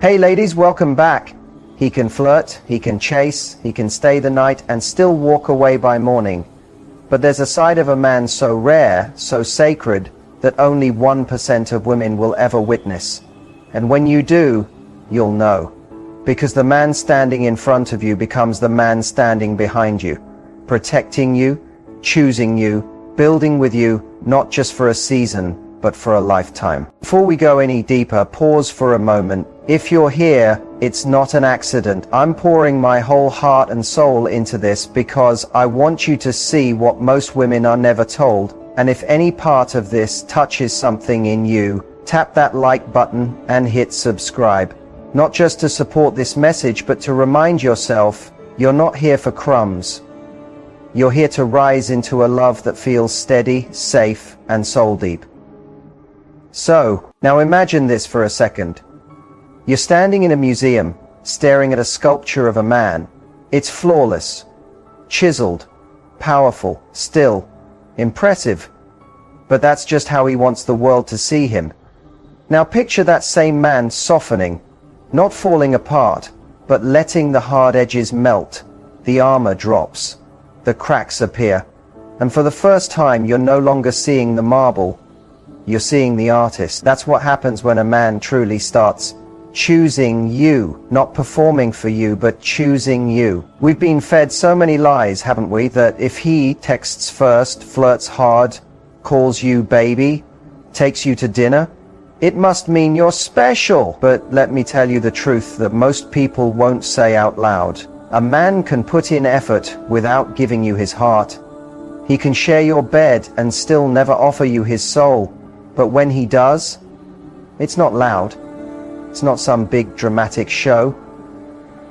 Hey ladies, welcome back. He can flirt, he can chase, he can stay the night and still walk away by morning. But there's a side of a man so rare, so sacred, that only 1% of women will ever witness. And when you do, you'll know. Because the man standing in front of you becomes the man standing behind you, protecting you, choosing you, building with you, not just for a season, but for a lifetime. Before we go any deeper, pause for a moment. If you're here, it's not an accident. I'm pouring my whole heart and soul into this because I want you to see what most women are never told. And if any part of this touches something in you, tap that like button and hit subscribe. Not just to support this message, but to remind yourself, you're not here for crumbs. You're here to rise into a love that feels steady, safe, and soul deep. So, now imagine this for a second. You're standing in a museum, staring at a sculpture of a man. It's flawless, chiseled, powerful, still, impressive. But that's just how he wants the world to see him. Now picture that same man softening, not falling apart, but letting the hard edges melt. The armor drops, the cracks appear, and for the first time you're no longer seeing the marble. You're seeing the artist. That's what happens when a man truly starts choosing you, not performing for you, but choosing you. We've been fed so many lies, haven't we, that if he texts first, flirts hard, calls you baby, takes you to dinner, it must mean you're special. But let me tell you the truth that most people won't say out loud. A man can put in effort without giving you his heart. He can share your bed and still never offer you his soul. But when he does, it's not loud. It's not some big dramatic show.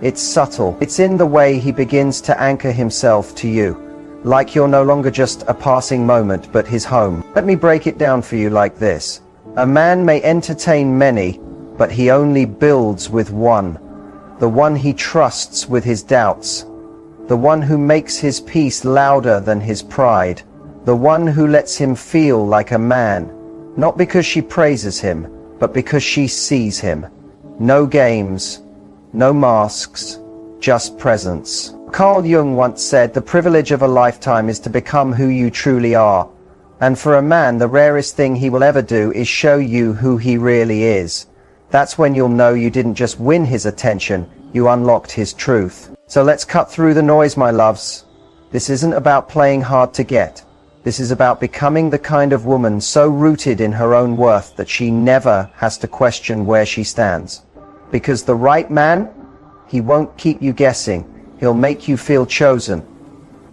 It's subtle. It's in the way he begins to anchor himself to you, like you're no longer just a passing moment, but his home. Let me break it down for you like this. A man may entertain many, but he only builds with one. The one he trusts with his doubts. The one who makes his peace louder than his pride. The one who lets him feel like a man. Not because she praises him, but because she sees him. No games, no masks, just presence. Carl Jung once said, the privilege of a lifetime is to become who you truly are. And for a man, the rarest thing he will ever do is show you who he really is. That's when you'll know you didn't just win his attention, you unlocked his truth. So let's cut through the noise, my loves. This isn't about playing hard to get. This is about becoming the kind of woman so rooted in her own worth that she never has to question where she stands. Because the right man, he won't keep you guessing. He'll make you feel chosen.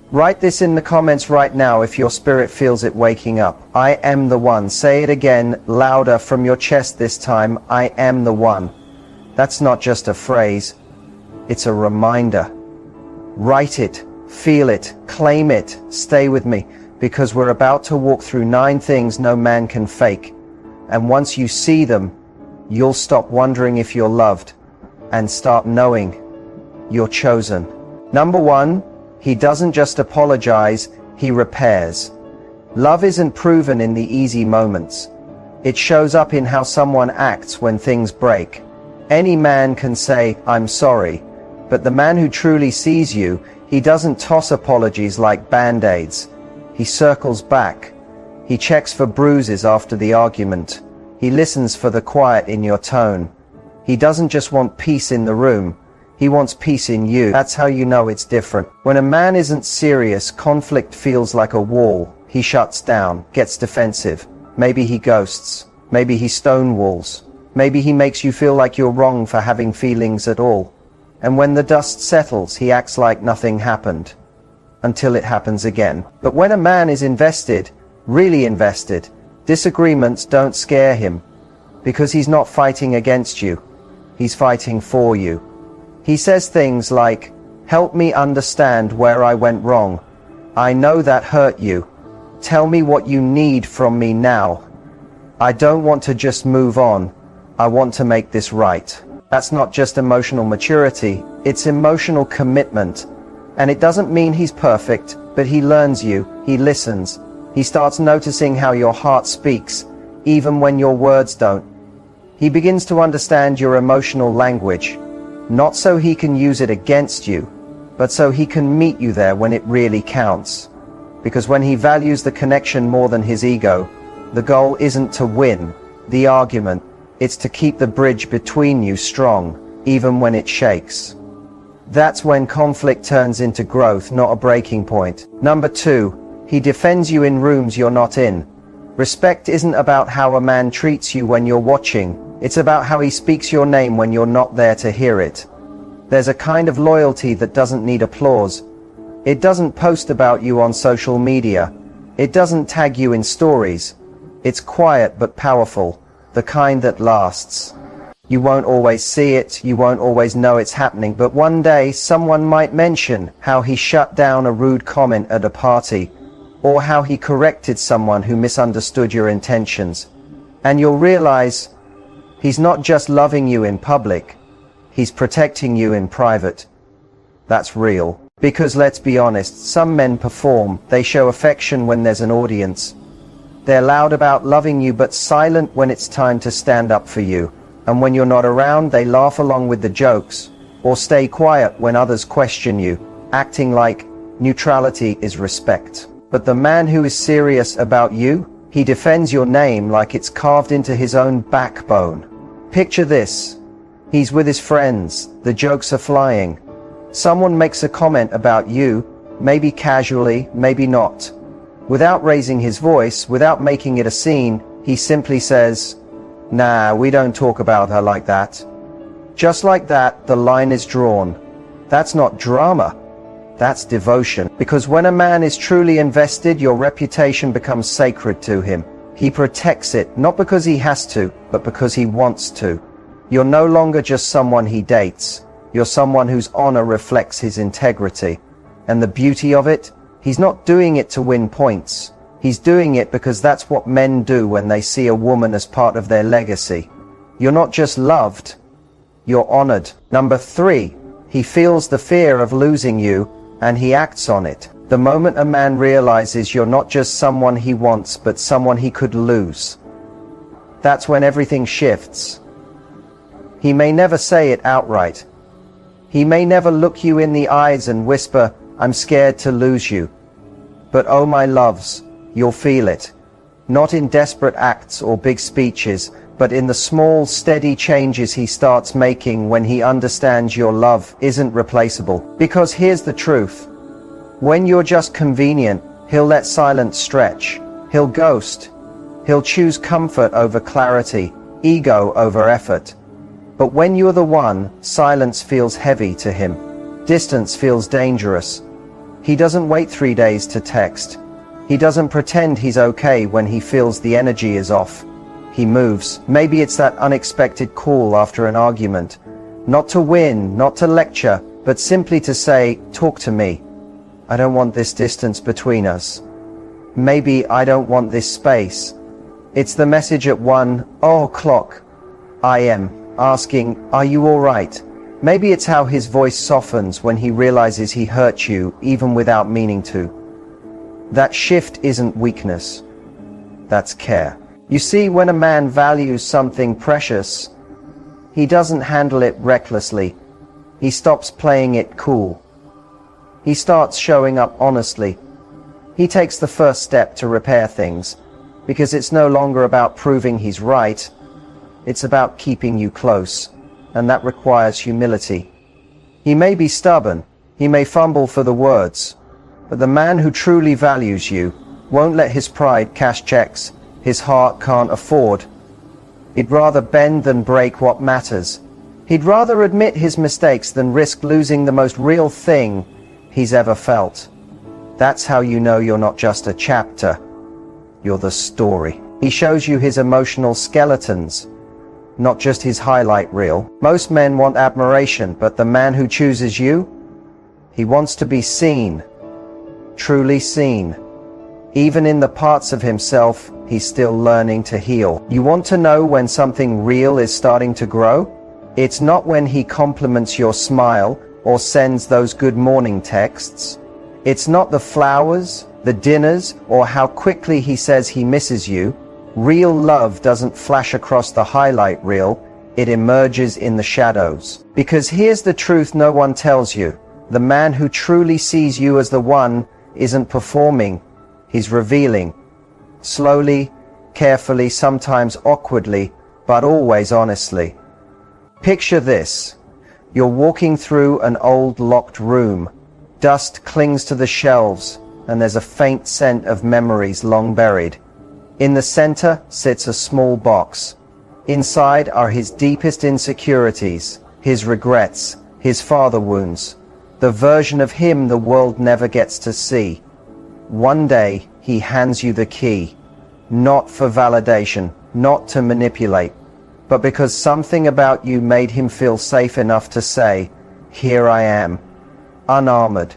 Write this in the comments right now if your spirit feels it waking up. I am the one. Say it again, louder from your chest this time. I am the one. That's not just a phrase. It's a reminder. Write it, feel it, claim it. Stay with me. Because we're about to walk through 9 things no man can fake. And once you see them, you'll stop wondering if you're loved and start knowing you're chosen. Number 1, he doesn't just apologize, he repairs. Love isn't proven in the easy moments. It shows up in how someone acts when things break. Any man can say, I'm sorry, but the man who truly sees you, he doesn't toss apologies like band-aids. He circles back. He checks for bruises after the argument. He listens for the quiet in your tone. He doesn't just want peace in the room. He wants peace in you. That's how you know it's different. When a man isn't serious, conflict feels like a wall. He shuts down, gets defensive. Maybe he ghosts. Maybe he stonewalls. Maybe he makes you feel like you're wrong for having feelings at all. And when the dust settles, he acts like nothing happened. Until it happens again. But when a man is invested, really invested, disagreements don't scare him, because he's not fighting against you. He's fighting for you. He says things like, help me understand where I went wrong. I know that hurt you. Tell me what you need from me now. I don't want to just move on. I want to make this right. That's not just emotional maturity, it's emotional commitment. And it doesn't mean he's perfect, but he learns you, he listens. He starts noticing how your heart speaks, even when your words don't. He begins to understand your emotional language, not so he can use it against you, but so he can meet you there when it really counts. Because when he values the connection more than his ego, the goal isn't to win the argument, it's to keep the bridge between you strong, even when it shakes. That's when conflict turns into growth, not a breaking point. Number 2, he defends you in rooms you're not in. Respect isn't about how a man treats you when you're watching, it's about how he speaks your name when you're not there to hear it. There's a kind of loyalty that doesn't need applause. It doesn't post about you on social media. It doesn't tag you in stories. It's quiet but powerful, the kind that lasts. You won't always see it, you won't always know it's happening, but one day someone might mention how he shut down a rude comment at a party, or how he corrected someone who misunderstood your intentions. And you'll realize he's not just loving you in public, he's protecting you in private. That's real. Because let's be honest, some men perform, they show affection when there's an audience. They're loud about loving you but silent when it's time to stand up for you. And when you're not around, they laugh along with the jokes, or stay quiet when others question you, acting like neutrality is respect. But the man who is serious about you, he defends your name like it's carved into his own backbone. Picture this. He's with his friends, the jokes are flying. Someone makes a comment about you, maybe casually, maybe not. Without raising his voice, without making it a scene, he simply says, "Nah, we don't talk about her like that." Just like that, the line is drawn. That's not drama. That's devotion. Because when a man is truly invested, your reputation becomes sacred to him. He protects it, not because he has to, but because he wants to. You're no longer just someone he dates. You're someone whose honor reflects his integrity. And the beauty of it, he's not doing it to win points. He's doing it because that's what men do when they see a woman as part of their legacy. You're not just loved, you're honored. Number 3, he feels the fear of losing you and he acts on it. The moment a man realizes you're not just someone he wants, but someone he could lose, that's when everything shifts. He may never say it outright. He may never look you in the eyes and whisper, "I'm scared to lose you." But oh my loves, you'll feel it. Not in desperate acts or big speeches, but in the small, steady changes he starts making when he understands your love isn't replaceable. Because here's the truth. When you're just convenient, he'll let silence stretch. He'll ghost. He'll choose comfort over clarity, ego over effort. But when you're the one, silence feels heavy to him. Distance feels dangerous. He doesn't wait 3 days to text. He doesn't pretend he's okay when he feels the energy is off. He moves. Maybe it's that unexpected call after an argument. Not to win, not to lecture, but simply to say, "Talk to me. I don't want this distance between us. Maybe I don't want this space." It's the message at 1:00 AM. Asking, "Are you all right?" Maybe it's how his voice softens when he realizes he hurt you even without meaning to. That shift isn't weakness. That's care. You see, when a man values something precious, he doesn't handle it recklessly. He stops playing it cool. He starts showing up honestly. He takes the first step to repair things, because it's no longer about proving he's right. It's about keeping you close, and that requires humility. He may be stubborn, he may fumble for the words, but the man who truly values you won't let his pride cash checks his heart can't afford. He'd rather bend than break what matters. He'd rather admit his mistakes than risk losing the most real thing he's ever felt. That's how you know you're not just a chapter, you're the story. He shows you his emotional skeletons, not just his highlight reel. Most men want admiration, but the man who chooses you, he wants to be seen, truly seen. Even in the parts of himself he's still learning to heal. You want to know when something real is starting to grow? It's not when he compliments your smile or sends those good morning texts. It's not the flowers, the dinners, or how quickly he says he misses you. Real love doesn't flash across the highlight reel, it emerges in the shadows. Because here's the truth no one tells you. The man who truly sees you as the one isn't performing, he's revealing. Slowly, carefully, sometimes awkwardly, but always honestly. Picture this. You're walking through an old locked room. Dust clings to the shelves, and there's a faint scent of memories long buried. In the center sits a small box. Inside are his deepest insecurities, his regrets, his father wounds, the version of him the world never gets to see. One day, he hands you the key, not for validation, not to manipulate, but because something about you made him feel safe enough to say, "Here I am," unarmored.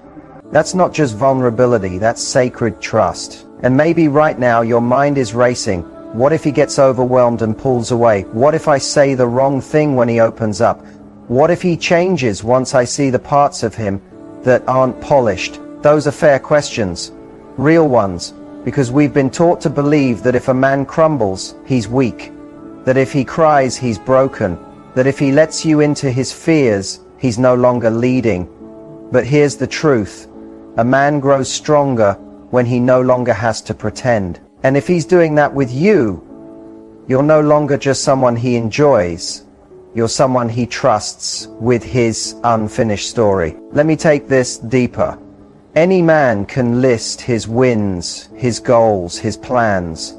That's not just vulnerability, that's sacred trust. And maybe right now your mind is racing. What if he gets overwhelmed and pulls away? What if I say the wrong thing when he opens up? What if he changes once I see the parts of him that aren't polished? Those are fair questions, real ones, because we've been taught to believe that if a man crumbles, he's weak, that if he cries, he's broken, that if he lets you into his fears, he's no longer leading. But here's the truth. A man grows stronger when he no longer has to pretend. And if he's doing that with you, you're no longer just someone he enjoys. You're someone he trusts with his unfinished story. Let me take this deeper. Any man can list his wins, his goals, his plans.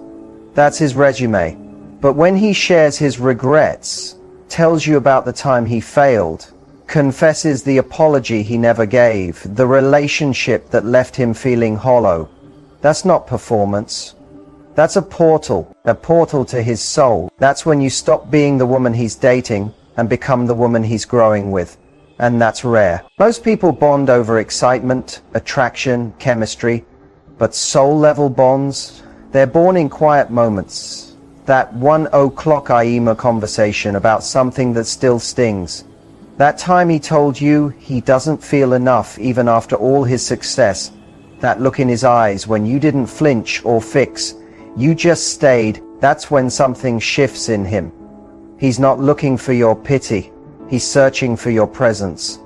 That's his resume. But when he shares his regrets, tells you about the time he failed, confesses the apology he never gave, the relationship that left him feeling hollow, that's not performance. That's a portal to his soul. That's when you stop being the woman he's dating and become the woman he's growing with. And that's rare. Most people bond over excitement, attraction, chemistry, but soul-level bonds, they're born in quiet moments. That 1 o'clock IEMA conversation about something that still stings. That time he told you he doesn't feel enough even after all his success. That look in his eyes when you didn't flinch or fix. You just stayed. That's when something shifts in him. He's not looking for your pity. He's searching for your presence.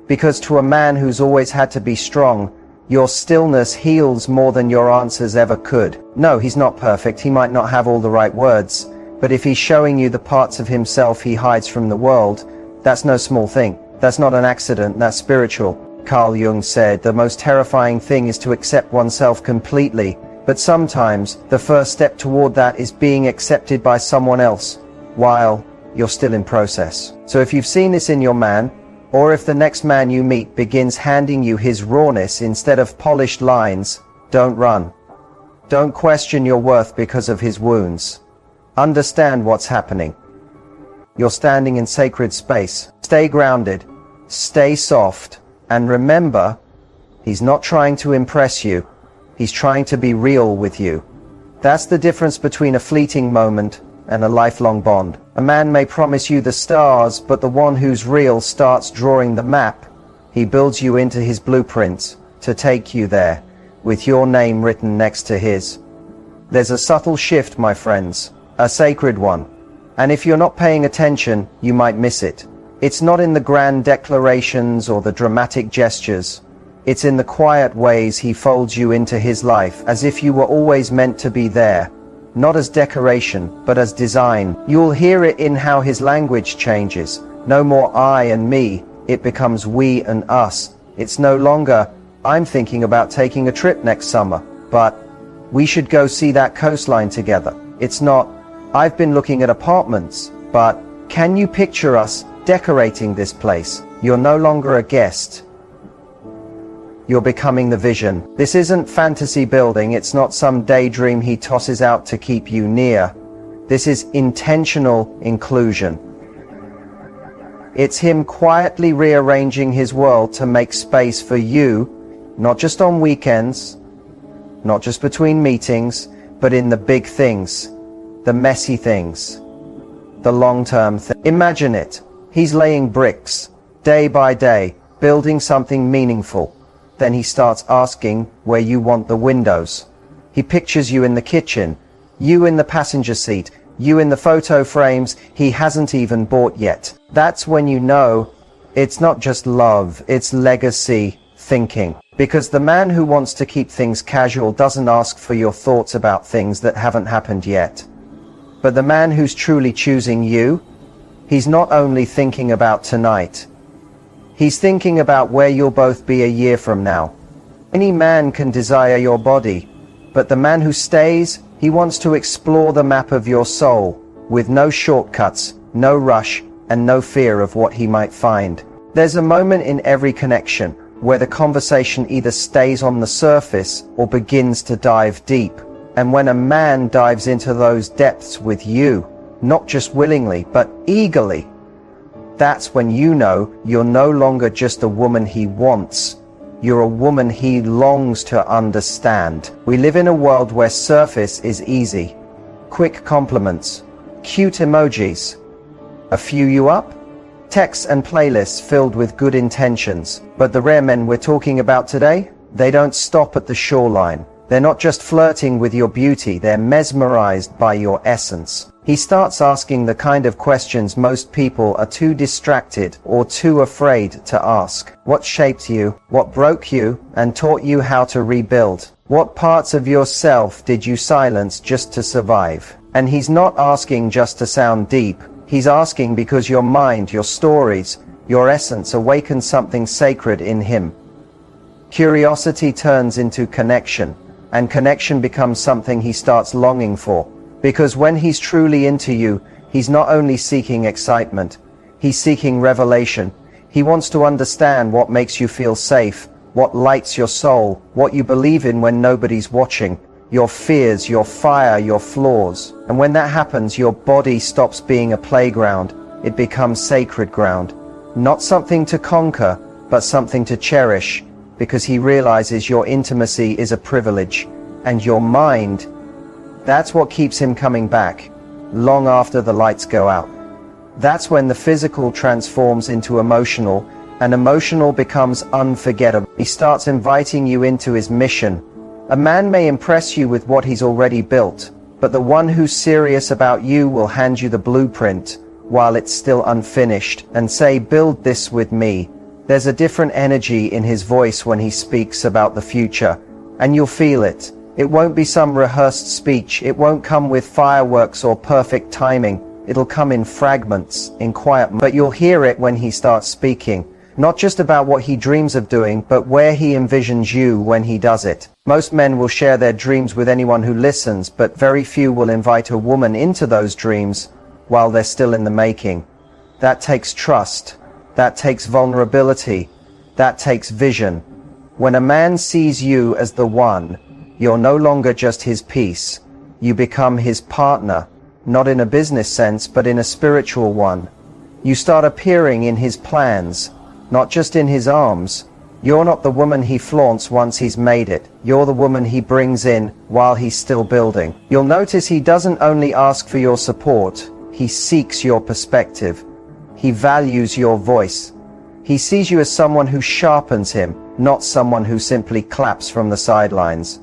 Because to a man who's always had to be strong, your stillness heals more than your answers ever could. No, he's not perfect. He might not have all the right words. But if he's showing you the parts of himself he hides from the world, that's no small thing. That's not an accident. That's spiritual. Carl Jung said, the most terrifying thing is to accept oneself completely. But sometimes the first step toward that is being accepted by someone else while you're still in process. So if you've seen this in your man, or if the next man you meet begins handing you his rawness instead of polished lines, don't run. Don't question your worth because of his wounds. Understand what's happening. You're standing in sacred space. Stay grounded, stay soft, and remember, he's not trying to impress you. He's trying to be real with you. That's the difference between a fleeting moment and a lifelong bond. A man may promise you the stars, but the one who's real starts drawing the map. He builds you into his blueprints to take you there, with your name written next to his. There's a subtle shift, my friends, a sacred one. And if you're not paying attention, you might miss it. It's not in the grand declarations or the dramatic gestures. It's in the quiet ways he folds you into his life, as if you were always meant to be there. Not as decoration, but as design. You'll hear it in how his language changes. No more I and me, it becomes we and us. It's no longer, I'm thinking about taking a trip next summer, but we should go see that coastline together. It's not, I've been looking at apartments, but can you picture us decorating this place? You're no longer a guest. You're becoming the vision. This isn't fantasy building. It's not some daydream he tosses out to keep you near. This is intentional inclusion. It's him quietly rearranging his world to make space for you, not just on weekends, not just between meetings, but in the big things, the messy things, the long-term things. Imagine it. He's laying bricks, day by day, building something meaningful. Then he starts asking where you want the windows. He pictures you in the kitchen, You in the passenger seat, you in the photo frames he hasn't even bought yet. That's when you know it's not just love, it's legacy thinking. Because the man who wants to keep things casual doesn't ask for your thoughts about things that haven't happened yet. But the man who's truly choosing you, he's not only thinking about tonight, he's thinking about where you'll both be a year from now. Any man can desire your body, but the man who stays, he wants to explore the map of your soul, with no shortcuts, no rush, and no fear of what he might find. There's a moment in every connection where the conversation either stays on the surface or begins to dive deep. And when a man dives into those depths with you, not just willingly, but eagerly, that's when you know you're no longer just a woman he wants. You're a woman he longs to understand. We live in a world where surface is easy. Quick compliments, cute emojis, a few you up, texts and playlists filled with good intentions. But the rare men we're talking about today, they don't stop at the shoreline. They're not just flirting with your beauty, they're mesmerized by your essence. He starts asking the kind of questions most people are too distracted or too afraid to ask. What shaped you? What broke you and taught you how to rebuild? What parts of yourself did you silence just to survive? And he's not asking just to sound deep. He's asking because your mind, your stories, your essence awaken something sacred in him. Curiosity turns into connection, and connection becomes something he starts longing for. Because when he's truly into you, he's not only seeking excitement, he's seeking revelation. He wants to understand what makes you feel safe, what lights your soul, what you believe in when nobody's watching, your fears, your fire, your flaws. And when that happens, your body stops being a playground. It becomes sacred ground. Not something to conquer, but something to cherish, because he realizes your intimacy is a privilege, and your mind, that's what keeps him coming back, long after the lights go out. That's when the physical transforms into emotional, and emotional becomes unforgettable. He starts inviting you into his mission. A man may impress you with what he's already built, but the one who's serious about you will hand you the blueprint while it's still unfinished and say, build this with me. There's a different energy in his voice when he speaks about the future, and you'll feel it. It won't be some rehearsed speech. It won't come with fireworks or perfect timing. It'll come in fragments, in quiet, but you'll hear it when he starts speaking. Not just about what he dreams of doing, but where he envisions you when he does it. Most men will share their dreams with anyone who listens, but very few will invite a woman into those dreams while they're still in the making. That takes trust. That takes vulnerability. That takes vision. When a man sees you as the one, you're no longer just his piece. You become his partner, not in a business sense, but in a spiritual one. You start appearing in his plans, not just in his arms. You're not the woman he flaunts once he's made it. You're the woman he brings in while he's still building. You'll notice he doesn't only ask for your support, he seeks your perspective. He values your voice. He sees you as someone who sharpens him, not someone who simply claps from the sidelines.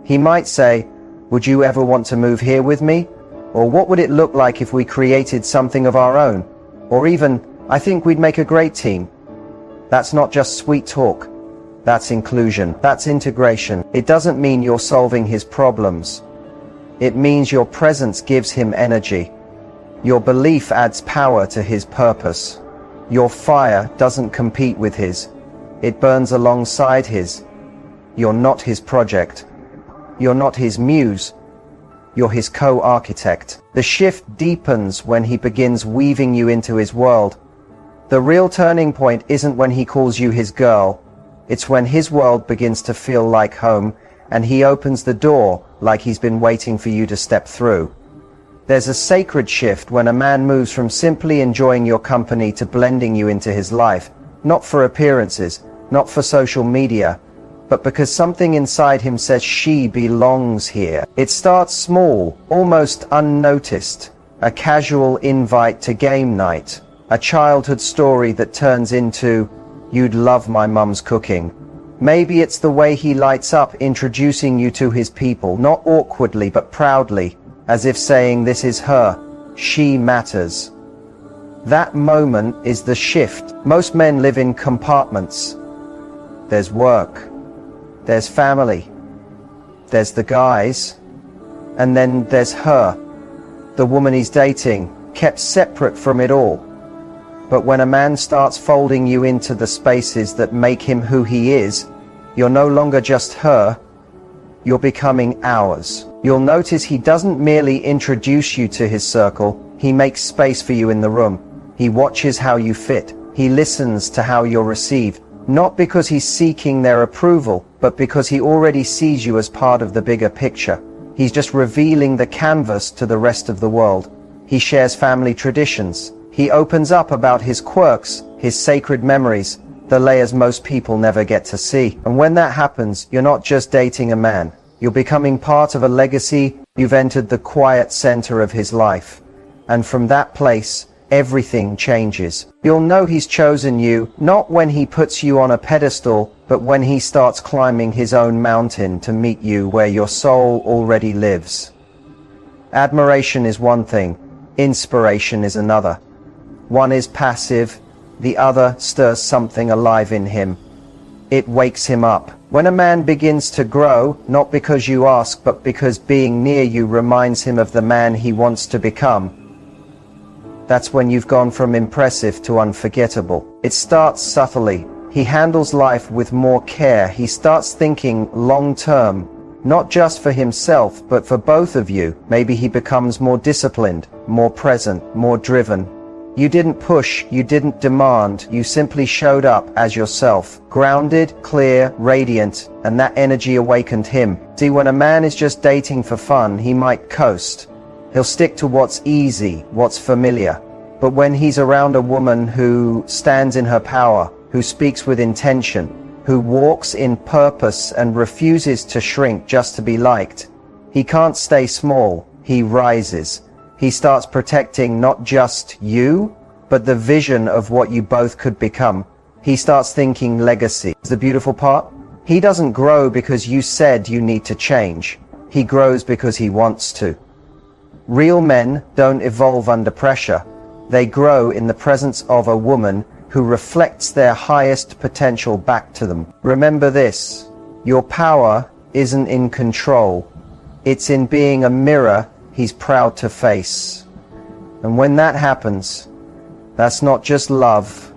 He might say, would you ever want to move here with me? Or what would it look like if we created something of our own? Or even, I think we'd make a great team. That's not just sweet talk. That's inclusion. That's integration. It doesn't mean you're solving his problems. It means your presence gives him energy. Your belief adds power to his purpose. Your fire doesn't compete with his. It burns alongside his. You're not his project. You're not his muse. You're his co-architect. The shift deepens when he begins weaving you into his world. The real turning point isn't when he calls you his girl. It's when his world begins to feel like home, and he opens the door like he's been waiting for you to step through. There's a sacred shift when a man moves from simply enjoying your company to blending you into his life, not for appearances, not for social media, but because something inside him says she belongs here. It starts small, almost unnoticed, a casual invite to game night, a childhood story that turns into, you'd love my mum's cooking. Maybe it's the way he lights up introducing you to his people, not awkwardly but proudly, as if saying this is her, she matters. That moment is the shift. Most men live in compartments. There's work, there's family, there's the guys, and then there's her, the woman he's dating, kept separate from it all. But when a man starts folding you into the spaces that make him who he is, you're no longer just her, you're becoming ours. You'll notice he doesn't merely introduce you to his circle, he makes space for you in the room. He watches how you fit. He listens to how you're received, not because he's seeking their approval, but because he already sees you as part of the bigger picture. He's just revealing the canvas to the rest of the world. He shares family traditions. He opens up about his quirks, his sacred memories, the layers most people never get to see. And when that happens, you're not just dating a man. You're becoming part of a legacy. You've entered the quiet center of his life. And from that place, everything changes. You'll know he's chosen you, not when he puts you on a pedestal, but when he starts climbing his own mountain to meet you where your soul already lives. Admiration is one thing, inspiration is another. One is passive, the other stirs something alive in him. It wakes him up. When a man begins to grow, not because you ask, but because being near you reminds him of the man he wants to become, that's when you've gone from impressive to unforgettable. It starts subtly. He handles life with more care. He starts thinking long term, not just for himself, but for both of you. Maybe he becomes more disciplined, more present, more driven. You didn't push, you didn't demand, you simply showed up as yourself. Grounded, clear, radiant, and that energy awakened him. See, when a man is just dating for fun, he might coast. He'll stick to what's easy, what's familiar. But when he's around a woman who stands in her power, who speaks with intention, who walks in purpose and refuses to shrink just to be liked, he can't stay small, he rises. He starts protecting not just you, but the vision of what you both could become. He starts thinking legacy. The beautiful part? He doesn't grow because you said you need to change. He grows because he wants to. Real men don't evolve under pressure. They grow in the presence of a woman who reflects their highest potential back to them. Remember this, your power isn't in control. It's in being a mirror he's proud to face. And when that happens, that's not just love,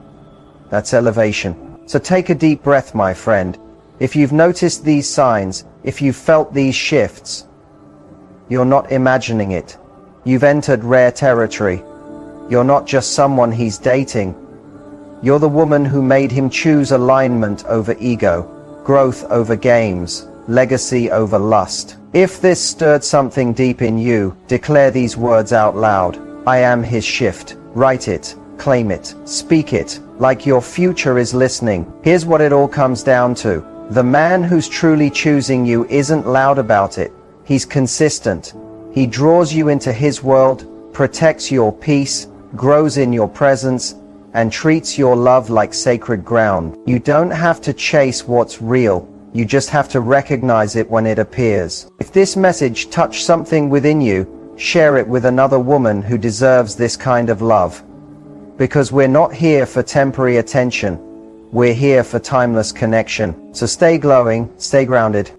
that's elevation. So take a deep breath, my friend. If you've noticed these signs, if you've felt these shifts, you're not imagining it. You've entered rare territory. You're not just someone he's dating. You're the woman who made him choose alignment over ego, growth over games, legacy over lust. If this stirred something deep in you, declare these words out loud. I am his shift. Write it, claim it, speak it, like your future is listening. Here's what it all comes down to. The man who's truly choosing you isn't loud about it. He's consistent. He draws you into his world, protects your peace, grows in your presence, and treats your love like sacred ground. You don't have to chase what's real. You just have to recognize it when it appears. If this message touched something within you, share it with another woman who deserves this kind of love. Because we're not here for temporary attention. We're here for timeless connection. So stay glowing, stay grounded.